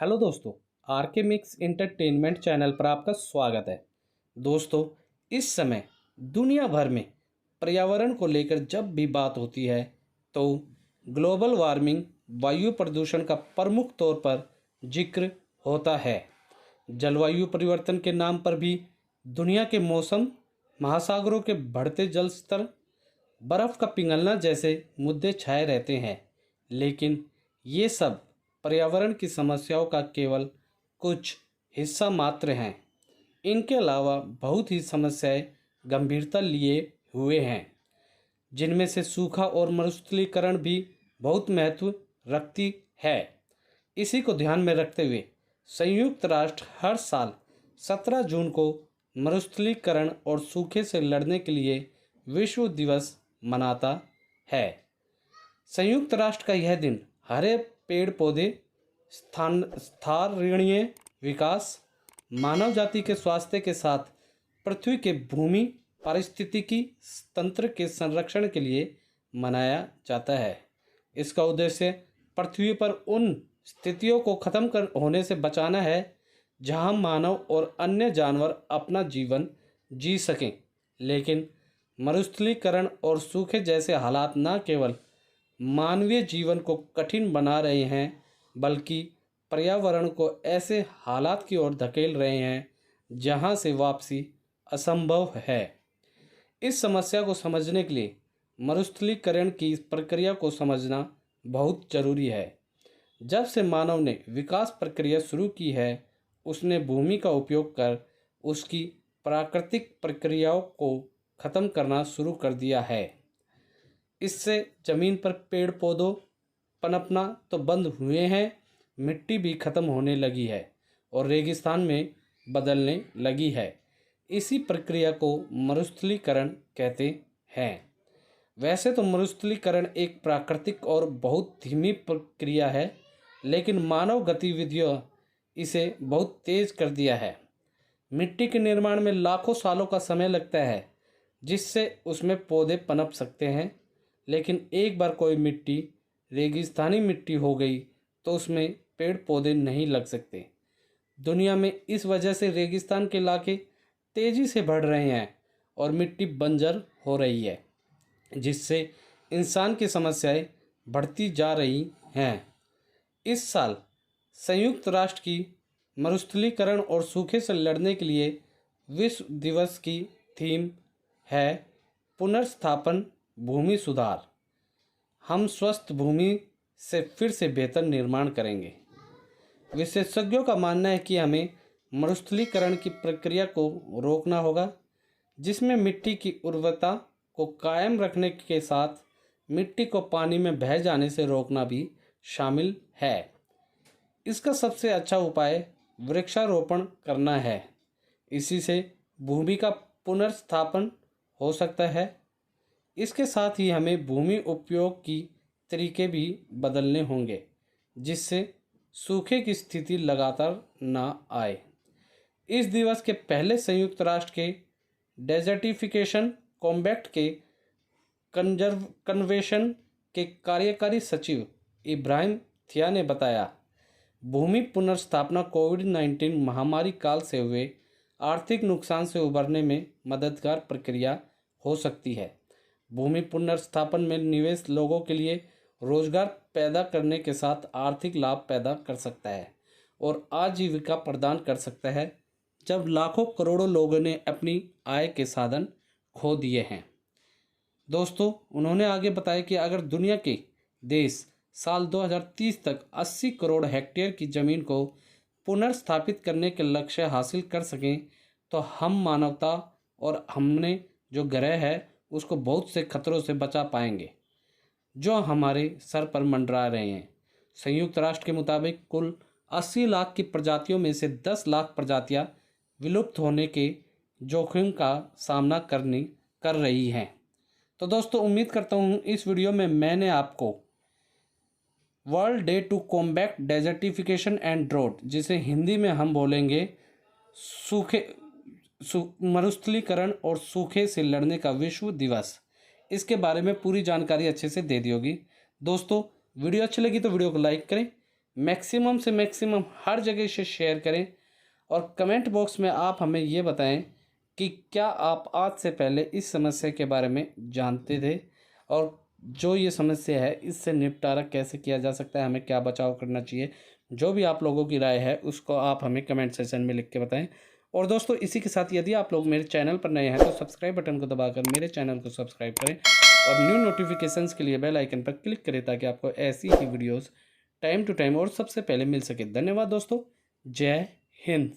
Hello दोस्तों, R K mix entertainment channel पर आपका स्वागत है। दोस्तों, इस समय दुनिया भर में पर्यावरण को लेकर जब भी बात होती है तो ग्लोबल वार्मिंग, वायु प्रदूषण का प्रमुख तौर पर जिक्र होता है। जलवायु परिवर्तन के नाम पर भी दुनिया के मौसम, महासागरों के बढ़ते जल स्तर, बर्फ़ का पिघलना जैसे मुद्दे छाए रहते हैं। लेकिन ये सब पर्यावरण की समस्याओं का केवल कुछ हिस्सा मात्र हैं। इनके अलावा बहुत ही समस्याएं गंभीरता लिए हुए हैं, जिनमें से सूखा और मरुस्थलीकरण भी बहुत महत्व रखती है। इसी को ध्यान में रखते हुए संयुक्त राष्ट्र हर साल 17 जून को मरुस्थलीकरण और सूखे से लड़ने के लिए विश्व दिवस मनाता है। संयुक्त राष्ट्र का यह दिन हरे पेड़ पौधे, स्थानीय विकास, मानव जाति के स्वास्थ्य के साथ पृथ्वी के भूमि पारिस्थितिकी तंत्र के संरक्षण के लिए मनाया जाता है। इसका उद्देश्य पृथ्वी पर उन स्थितियों को खत्म कर होने से बचाना है जहां मानव और अन्य जानवर अपना जीवन जी सकें। लेकिन मरुस्थलीकरण और सूखे जैसे हालात न केवल मानवीय जीवन को कठिन बना रहे हैं, बल्कि पर्यावरण को ऐसे हालात की ओर धकेल रहे हैं जहां से वापसी असंभव है। इस समस्या को समझने के लिए मरुस्थलीकरण की प्रक्रिया को समझना बहुत जरूरी है। जब से मानव ने विकास प्रक्रिया शुरू की है, उसने भूमि का उपयोग कर उसकी प्राकृतिक प्रक्रियाओं को खत्म करना शुरू कर दिया है। इससे जमीन पर पेड़ पौधों पनपना तो बंद हुए हैं, मिट्टी भी खत्म होने लगी है और रेगिस्तान में बदलने लगी है। इसी प्रक्रिया को मरुस्थलीकरण कहते हैं। वैसे तो मरुस्थलीकरण एक प्राकृतिक और बहुत धीमी प्रक्रिया है, लेकिन मानव गतिविधियों इसे बहुत तेज कर दिया है। मिट्टी के निर्माण में लाखों सालों का समय लगता है, जिससे उसमें पौधे पनप सकते हैं। लेकिन एक बार कोई मिट्टी रेगिस्तानी मिट्टी हो गई तो उसमें पेड़ पौधे नहीं लग सकते। दुनिया में इस वजह से रेगिस्तान के इलाके तेज़ी से बढ़ रहे हैं और मिट्टी बंजर हो रही है, जिससे इंसान की समस्याएं बढ़ती जा रही हैं। इस साल संयुक्त राष्ट्र की मरुस्थलीकरण और सूखे से लड़ने के लिए विश्व दिवस की थीम है पुनर्स्थापन, भूमि सुधार। हम स्वस्थ भूमि से फिर से बेहतर निर्माण करेंगे। विशेषज्ञों का मानना है कि हमें मरुस्थलीकरण की प्रक्रिया को रोकना होगा, जिसमें मिट्टी की उर्वरता को कायम रखने के साथ मिट्टी को पानी में बह जाने से रोकना भी शामिल है। इसका सबसे अच्छा उपाय वृक्षारोपण करना है। इसी से भूमि का पुनर्स्थापन हो सकता है। इसके साथ ही हमें भूमि उपयोग की तरीके भी बदलने होंगे, जिससे सूखे की स्थिति लगातार ना आए। इस दिवस के पहले संयुक्त राष्ट्र के डेजर्टिफिकेशन कॉम्पैक्ट के कन्वेंशन के कार्यकारी सचिव इब्राहिम थिया ने बताया, भूमि पुनर्स्थापना कोविड-19 महामारी काल से हुए आर्थिक नुकसान से उबरने में मददगार प्रक्रिया हो सकती है। भूमि पुनर्स्थापन में निवेश लोगों के लिए रोजगार पैदा करने के साथ आर्थिक लाभ पैदा कर सकता है और आजीविका प्रदान कर सकता है, जब लाखों करोड़ों लोगों ने अपनी आय के साधन खो दिए हैं। दोस्तों, उन्होंने आगे बताया कि अगर दुनिया के देश साल 2030 तक 80 करोड़ हेक्टेयर की ज़मीन को पुनर्स्थापित करने के लक्ष्य हासिल कर सकें, तो हम मानवता और हमने जो ग्रह है उसको बहुत से खतरों से बचा पाएंगे जो हमारे सर पर मंडरा रहे हैं। संयुक्त राष्ट्र के मुताबिक कुल 80 लाख की प्रजातियों में से 10 लाख प्रजातियां विलुप्त होने के जोखिम का सामना कर रही हैं। तो दोस्तों, उम्मीद करता हूँ इस वीडियो में मैंने आपको world day to combat desertification and drought, जिसे हिंदी में हम बोलेंगे मरुस्थलीकरण और सूखे से लड़ने का विश्व दिवस, इसके बारे में पूरी जानकारी अच्छे से दे दी होगी। दोस्तों, वीडियो अच्छी लगी तो वीडियो को लाइक करें, मैक्सिमम से मैक्सिमम हर जगह इसे शेयर करें और कमेंट बॉक्स में आप हमें ये बताएं कि क्या आप आज से पहले इस समस्या के बारे में जानते थे और जो ये समस्या है इससे निपटारा कैसे किया जा सकता है, हमें क्या बचाव करना चाहिए। जो भी आप लोगों की राय है उसको आप हमें कमेंट सेक्शन में लिख के बताएं। और दोस्तों इसी के साथ यदि आप लोग मेरे चैनल पर नए हैं तो सब्सक्राइब बटन को दबाकर मेरे चैनल को सब्सक्राइब करें और न्यू नोटिफिकेशंस के लिए बेल आइकन पर क्लिक करें ताकि आपको ऐसी ही वीडियोस टाइम टू टाइम और सबसे पहले मिल सके। धन्यवाद दोस्तों, जय हिंद।